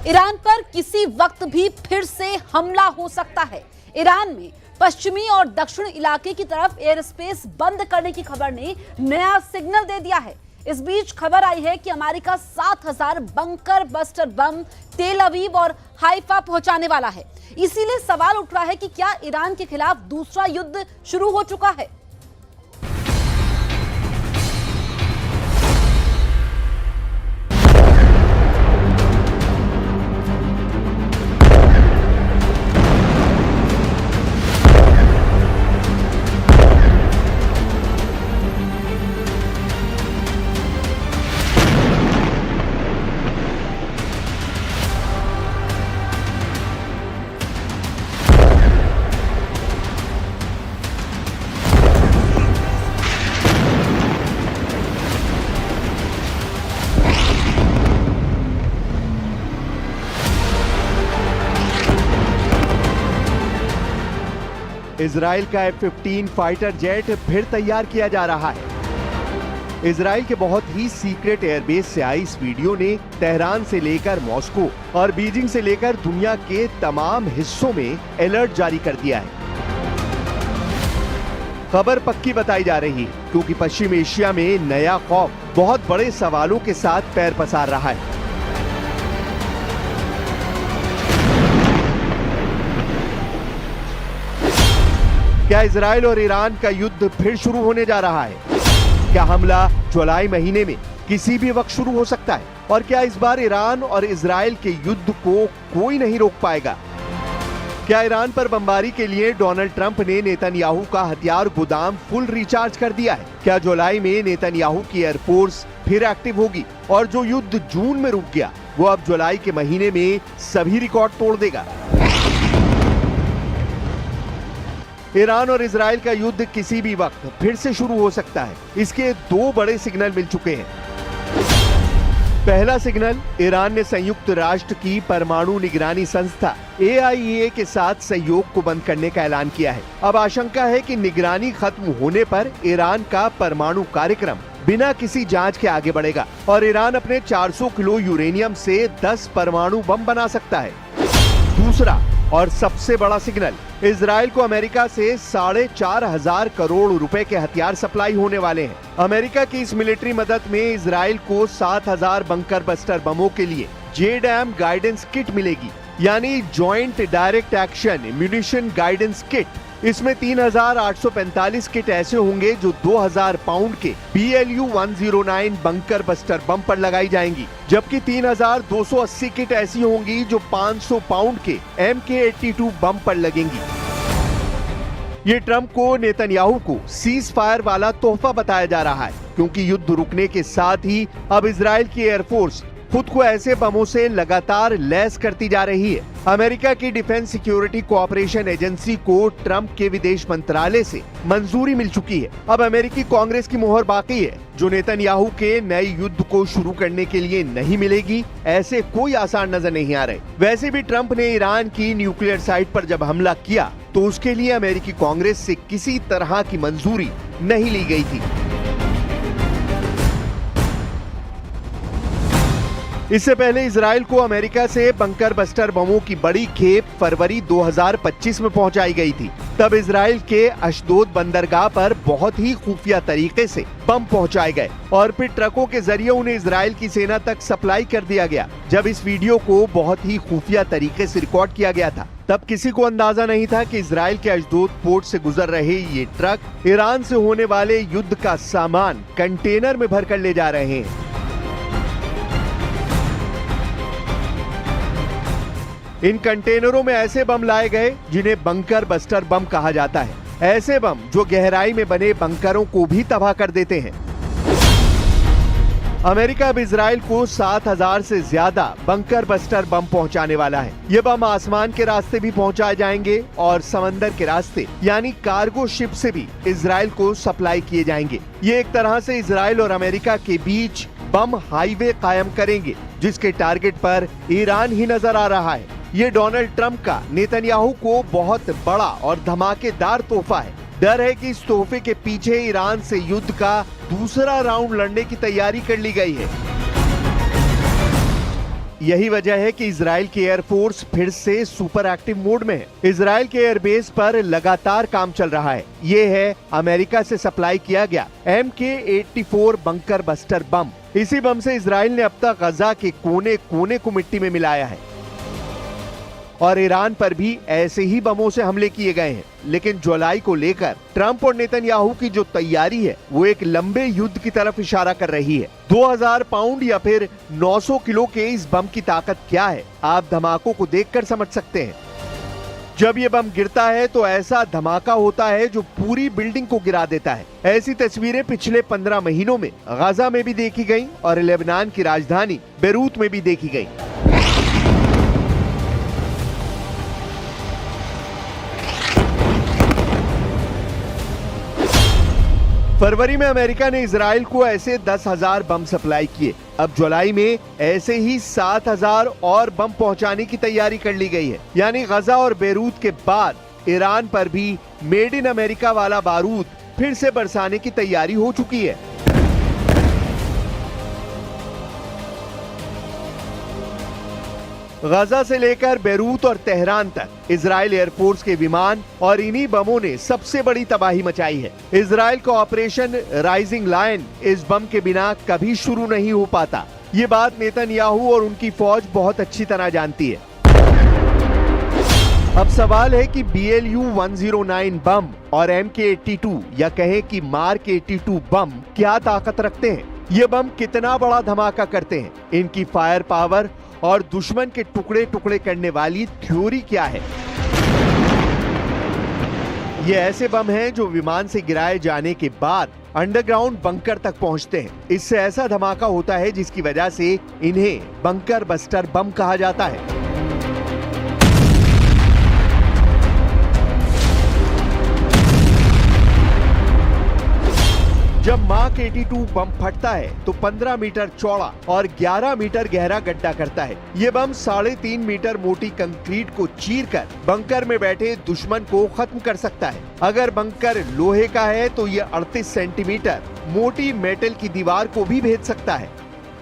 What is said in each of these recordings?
Iran पर किसी वक्त भी फिर से हमला हो सकता है। ईरान में पश्चिमी और दक्षिण इलाके की तरफ एयर स्पेस बंद करने की खबर ने नया सिग्नल दे दिया है। इस बीच खबर आई है कि अमेरिका 7000 बंकर बस्टर बम तेल अवीव और हाइफा पहुंचाने वाला है। इसीलिए सवाल उठ रहा है कि क्या ईरान के खिलाफ दूसरा युद्ध शुरू हो चुका है। इजराइल का F-15 फाइटर जेट फिर तैयार किया जा रहा है। इजराइल के बहुत ही सीक्रेट एयरबेस से आई इस वीडियो ने तेहरान से लेकर मॉस्को और बीजिंग से लेकर दुनिया के तमाम हिस्सों में अलर्ट जारी कर दिया है। खबर पक्की बताई जा रही है क्योंकि पश्चिम एशिया में नया खौफ बहुत बड़े सवालों के साथ पैर पसार रहा है। क्या इजराइल और ईरान का युद्ध फिर शुरू होने जा रहा है? क्या हमला जुलाई महीने में किसी भी वक्त शुरू हो सकता है? और क्या इस बार ईरान और इजराइल के युद्ध को कोई नहीं रोक पाएगा? क्या ईरान पर बमबारी के लिए डोनाल्ड ट्रंप ने नेतन्याहू का हथियार गोदाम फुल रिचार्ज कर दिया है? क्या जुलाई में नेतन्याहू की एयरफोर्स फिर एक्टिव होगी और जो युद्ध जून में रुक गया वो अब जुलाई के महीने में सभी रिकॉर्ड तोड़ देगा? ईरान और इजराइल का युद्ध किसी भी वक्त फिर से शुरू हो सकता है। इसके दो बड़े सिग्नल मिल चुके हैं। पहला सिग्नल, ईरान ने संयुक्त राष्ट्र की परमाणु निगरानी संस्था AIEA के साथ सहयोग को बंद करने का ऐलान किया है। अब आशंका है कि निगरानी खत्म होने पर ईरान का परमाणु कार्यक्रम बिना किसी जांच के आगे बढ़ेगा और ईरान अपने 400 किलो यूरेनियम से 10 परमाणु बम बना सकता है। दूसरा और सबसे बड़ा सिग्नल, इजराइल को अमेरिका से 4,500 करोड़ रुपए के हथियार सप्लाई होने वाले हैं। अमेरिका की इस मिलिट्री मदद में इजराइल को 7,000 बंकर बस्टर बमों के लिए JDAM गाइडेंस किट मिलेगी, यानी joint direct action munition guidance kit. इसमें 3,845 किट ऐसे होंगे जो 2,000 पाउंड के BLU-109 बंकर बस्टर बम पर लगाई जाएंगी, जबकि 3,280 किट ऐसी होंगी जो 500 पाउंड के MK-82 बम पर लगेंगी। ये ट्रंप को नेतन्याहू को सीज फायर वाला तोहफा बताया जा रहा है क्योंकि युद्ध रुकने के साथ ही अब इजराइल की एयरफोर्स खुद को ऐसे बमों से लगातार लैस करती जा रही है। अमेरिका की डिफेंस सिक्योरिटी कोऑपरेशन एजेंसी को ट्रंप के विदेश मंत्रालय से मंजूरी मिल चुकी है। अब अमेरिकी कांग्रेस की मोहर बाकी है जो नेतन्याहू के नए युद्ध को शुरू करने के लिए नहीं मिलेगी। ऐसे कोई आसार नजर नहीं आ रहे। वैसे भी ट्रंप ने ईरान की न्यूक्लियर साइट पर जब हमला किया तो उसके लिए अमेरिकी कांग्रेस से किसी तरह की मंजूरी नहीं ली गई थी। इससे पहले इजराइल को अमेरिका से बंकर बस्टर बमों की बड़ी खेप फरवरी 2025 में पहुंचाई गई थी। तब इजराइल के अशदोद बंदरगाह पर बहुत ही खुफिया तरीके से बम पहुंचाए गए और फिर ट्रकों के जरिए उन्हें इजराइल की सेना तक सप्लाई कर दिया गया। जब इस वीडियो को बहुत ही खुफिया तरीके से रिकॉर्ड किया गया था तब किसी को अंदाजा नहीं था कि इजराइल के अशदोद पोर्ट से गुजर रहे ये ट्रक ईरान से होने वाले युद्ध का सामान कंटेनर में भरकर ले जा रहे हैं। इन कंटेनरों में ऐसे बम लाए गए जिन्हें बंकर बस्टर बम कहा जाता है। ऐसे बम जो गहराई में बने बंकरों को भी तबाह कर देते हैं। अमेरिका अब इजराइल को 7,000 से ज्यादा बंकर बस्टर बम पहुंचाने वाला है। ये बम आसमान के रास्ते भी पहुंचाए जाएंगे और समंदर के रास्ते यानी कार्गो शिप से भी इजराइल को सप्लाई किए जाएंगे। ये एक तरह से इजराइल और अमेरिका के बीच बम हाईवे कायम करेंगे जिसके टारगेट पर ईरान ही नजर आ रहा है। ये डोनाल्ड ट्रंप का नेतन्याहू को बहुत बड़ा और धमाकेदार तोहफा है। डर है कि इस तोहफे के पीछे ईरान से युद्ध का दूसरा राउंड लड़ने की तैयारी कर ली गई है। यही वजह है कि इजराइल की एयरफोर्स फिर से सुपर एक्टिव मोड में है। इजराइल के एयरबेस पर लगातार काम चल रहा है। ये है अमेरिका से सप्लाई किया गया MK-84 बंकर बस्टर बम। इसी बम से इजराइल ने अब तक गजा के कोने कोने को मिट्टी में मिलाया है और ईरान पर भी ऐसे ही बमों से हमले किए गए हैं। लेकिन जुलाई को लेकर ट्रंप और नेतन्याहू की जो तैयारी है वो एक लंबे युद्ध की तरफ इशारा कर रही है। 2000 पाउंड या फिर 900 किलो के इस बम की ताकत क्या है, आप धमाकों को देखकर समझ सकते हैं। जब ये बम गिरता है तो ऐसा धमाका होता है जो पूरी बिल्डिंग को गिरा देता है। ऐसी तस्वीरें पिछले 15 महीनों में गजा में भी देखी गई और लेबनान की राजधानी बेरूत में भी देखी गई। फरवरी में अमेरिका ने इजराइल को ऐसे 10,000 बम सप्लाई किए। अब जुलाई में ऐसे ही 7,000 और बम पहुंचाने की तैयारी कर ली गई है। यानी गजा और बेरूत के बाद ईरान पर भी मेड इन अमेरिका वाला बारूद फिर से बरसाने की तैयारी हो चुकी है। गजा से लेकर बेरूत और तेहरान तक इजराइल एयरफोर्स के विमान और इन्हीं बमों ने सबसे बड़ी तबाही मचाई है। इजराइल का ऑपरेशन राइजिंग लायन इस बम के बिना कभी शुरू नहीं हो पाता। ये बात नेतन्याहू और उनकी फौज बहुत अच्छी तरह जानती है। अब सवाल है कि BLU 109 बम और MK-82 या कहें कि मार्क 82 बम क्या ताकत रखते हैं। ये बम कितना बड़ा धमाका करते हैं, इनकी फायर पावर और दुश्मन के टुकड़े टुकड़े करने वाली थ्योरी क्या है। ये ऐसे बम हैं जो विमान से गिराए जाने के बाद अंडरग्राउंड बंकर तक पहुंचते हैं। इससे ऐसा धमाका होता है जिसकी वजह से इन्हें बंकर बस्टर बम कहा जाता है। जब मार्क 82 बम फटता है तो 15 मीटर चौड़ा और 11 मीटर गहरा गड्ढा करता है। ये बम 3.5 मीटर मोटी कंक्रीट को चीरकर बंकर में बैठे दुश्मन को खत्म कर सकता है। अगर बंकर लोहे का है तो ये 38 सेंटीमीटर मोटी मेटल की दीवार को भी भेद सकता है।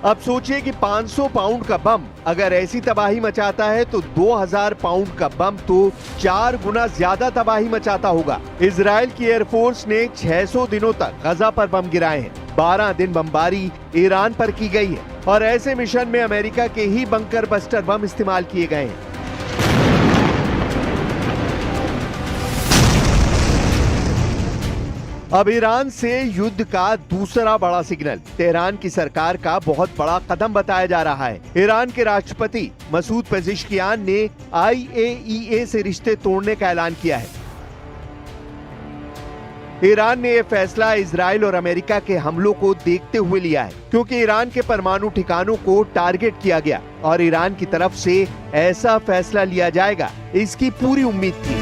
अब सोचिए कि 500 पाउंड का बम अगर ऐसी तबाही मचाता है तो 2000 पाउंड का बम तो 4 गुना ज्यादा तबाही मचाता होगा। इजराइल की एयरफोर्स ने 600 दिनों तक गजा पर बम गिराए हैं। 12 दिन बमबारी ईरान पर की गई है और ऐसे मिशन में अमेरिका के ही बंकर बस्टर बम इस्तेमाल किए गए हैं। अब ईरान से युद्ध का दूसरा बड़ा सिग्नल तेहरान की सरकार का बहुत बड़ा कदम बताया जा रहा है। ईरान के राष्ट्रपति मसूद पेज़ेश्कियान ने IAEA से रिश्ते तोड़ने का ऐलान किया है। ईरान ने यह फैसला इजराइल और अमेरिका के हमलों को देखते हुए लिया है, क्योंकि ईरान के परमाणु ठिकानों को टारगेट किया गया और ईरान की तरफ से ऐसा फैसला लिया जाएगा, इसकी पूरी उम्मीद थी।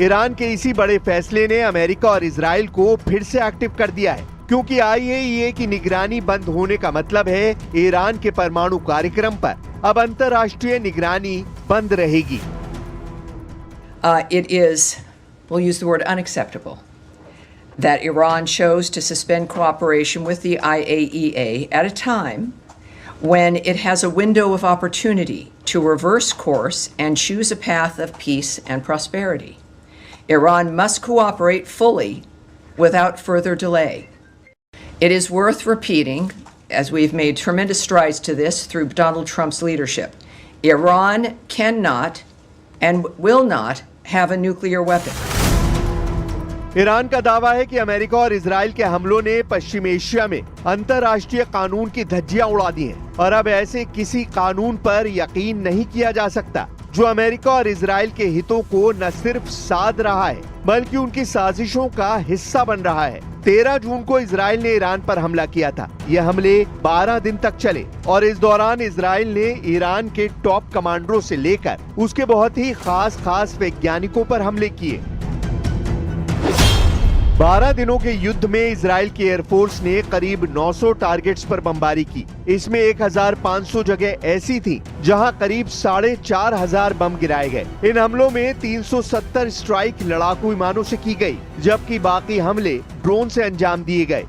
ईरान के इसी बड़े फैसले ने अमेरिका और इजराइल को फिर से एक्टिव कर दिया है, क्योंकि IAEA की निगरानी बंद होने का मतलब है ईरान के परमाणु कार्यक्रम पर अब अंतर्राष्ट्रीय निगरानी बंद रहेगी। It is, we'll use the word unacceptable, that Iran chose to suspend cooperation with the IAEA at a time when it has a window of opportunity to reverse course and choose a path of peace and prosperity. Iran must cooperate fully without further delay. It is worth repeating, as we've made tremendous strides to this through Donald Trump's leadership, Iran cannot and will not have a nuclear weapon. Iran का दावा है कि America और Israel के हमलों ने पश्चिम Asia में अंतर्राष्ट्रीय कानून की धज्जियां उड़ा दी हैं और अब ऐसे किसी कानून पर यकीन नहीं किया जा सकता जो अमेरिका और इजराइल के हितों को न सिर्फ साध रहा है बल्कि उनकी साजिशों का हिस्सा बन रहा है। 13 जून को इजराइल ने ईरान पर हमला किया था। ये हमले 12 दिन तक चले और इस दौरान इजराइल ने ईरान के टॉप कमांडरों से लेकर उसके बहुत ही खास वैज्ञानिकों पर हमले किए। 12 दिनों के युद्ध में इजराइल की एयरफोर्स ने करीब 900 टारगेट्स पर बमबारी की। इसमें 1500 जगह ऐसी थी जहां करीब 4500 बम गिराए गए। इन हमलों में 370 स्ट्राइक लड़ाकू विमानों से की गई, जबकि बाकी हमले ड्रोन से अंजाम दिए गए।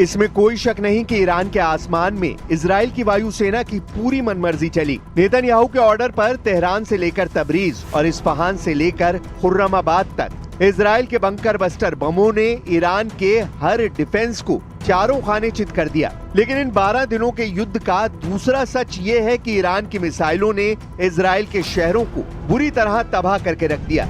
इसमें कोई शक नहीं कि ईरान के आसमान में इजराइल की वायुसेना की पूरी मनमर्जी चली। नेतन्याहू के ऑर्डर पर तेहरान से लेकर तबरीज और इस्फहान से लेकर खुर्रमाबाद तक इजराइल के बंकर बस्टर बमों ने ईरान के हर डिफेंस को चारों खाने चित कर दिया। लेकिन इन 12 दिनों के युद्ध का दूसरा सच ये है कि ईरान की मिसाइलों ने इजराइल के शहरों को बुरी तरह तबाह करके रख दिया।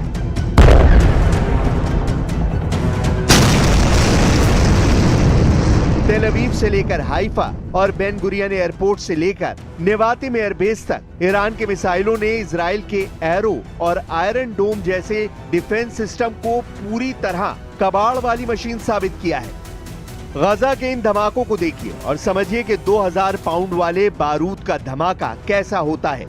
तेल अवीव से लेकर हाइफा और बेन गुरियन एयरपोर्ट से लेकर नेवातिम एयरबेस तक ईरान के मिसाइलों ने इजराइल के एरो और आयरन डोम जैसे डिफेंस सिस्टम को पूरी तरह कबाड़ वाली मशीन साबित किया है। गजा के इन धमाकों को देखिए और समझिए कि 2000 पाउंड वाले बारूद का धमाका कैसा होता है।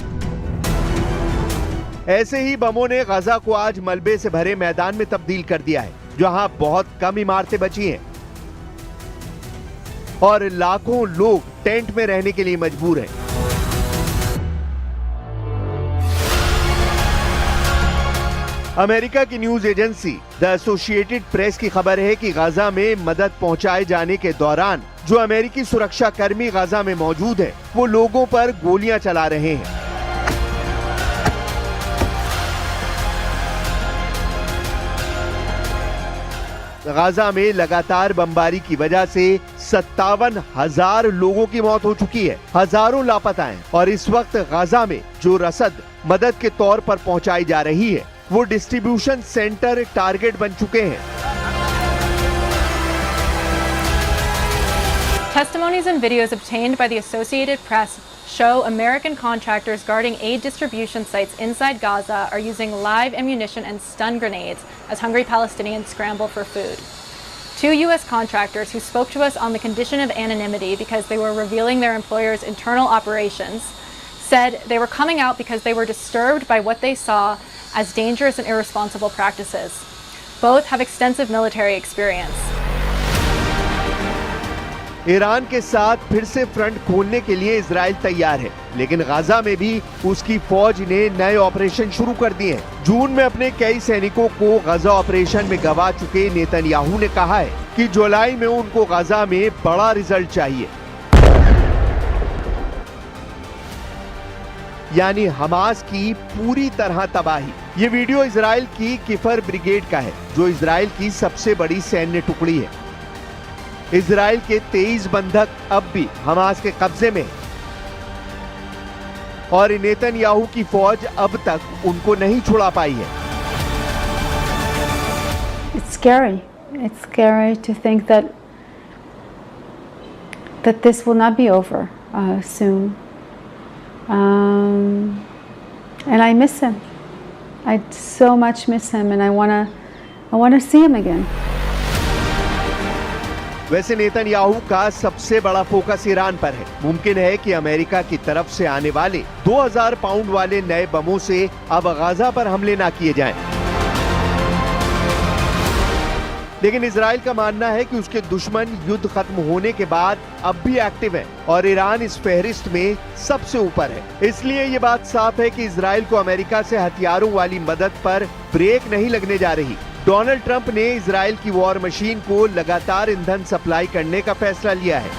ऐसे ही बमों ने गजा को आज मलबे से भरे मैदान में तब्दील कर दिया है, जहां बहुत कम इमारतें बची हैं और लाखों लोग टेंट में रहने के लिए मजबूर हैं। अमेरिका की news agency the associated press की खबर है कि गजा में मदद पहुंचाए जाने के दौरान जो अमेरिकी सुरक्षा कर्मी गजा में मौजूद हैं, वो लोगों पर गोलियां चला रहे हैं। गजा में लगातार बमबारी की वजह से 57,000 लोगों की मौत हो चुकी है, हजारों लापता हैं और इस वक्त गजा में जो रसद मदद के तौर पर पहुंचाई जा रही है वो डिस्ट्रीब्यूशन सेंटर टारगेट बन चुके हैं। Testimonies and videos obtained by the Associated Press show American contractors guarding aid distribution sites inside Gaza are using live ammunition and stun grenades as hungry Palestinians scramble for food. 2 U.S. contractors who spoke to us on the condition of anonymity because they were revealing their employer's internal operations said they were coming out because they were disturbed by what they saw as dangerous and irresponsible practices. Both have extensive military experience. Iran के साथ फिर से front खोलने के लिए Israel तैयार है, लेकिन गाजा में भी उसकी फौज ने नए ऑपरेशन शुरू कर दिए हैं। जून में अपने कई सैनिकों को गाजा ऑपरेशन में गंवा चुके नेतन्याहू ने कहा है कि जुलाई में उनको गाजा में बड़ा रिजल्ट चाहिए, यानी हमास की पूरी तरह तबाही। ये वीडियो इजराइल की किफर ब्रिगेड का है, जो इजराइल की सबसे बड़ी सैन्य टुकड़ी है। इजराइल के 23 बंधक अब भी हमास के कब्जे में हैं और नेतन्याहू की फौज अब तक उनको नहीं छुड़ा पाई है। It's scary. It's scary to think that this will not be over soon. And I miss him. I so much miss him, and I wanna see him again. वैसे नेतन्याहू का सबसे बड़ा फोकस ईरान पर है। मुमकिन है कि America की तरफ से आने वाले 2000 पाउंड वाले नए बमों से अब गाजा पर हमले ना किए जाएं। लेकिन इजराइल का मानना है कि उसके दुश्मन युद्ध खत्म होने के बाद अब भी एक्टिव है और ईरान इस फहरिस्त में सबसे ऊपर है। इसलिए ये बात साफ है कि इजराइल को अमेरिका से हथियारों वाली मदद पर ब्रेक नहीं लगने जा रही। डोनाल्ड ट्रंप ने इजराइल की वॉर मशीन को लगातार ईंधन सप्लाई करने का फैसला लिया है।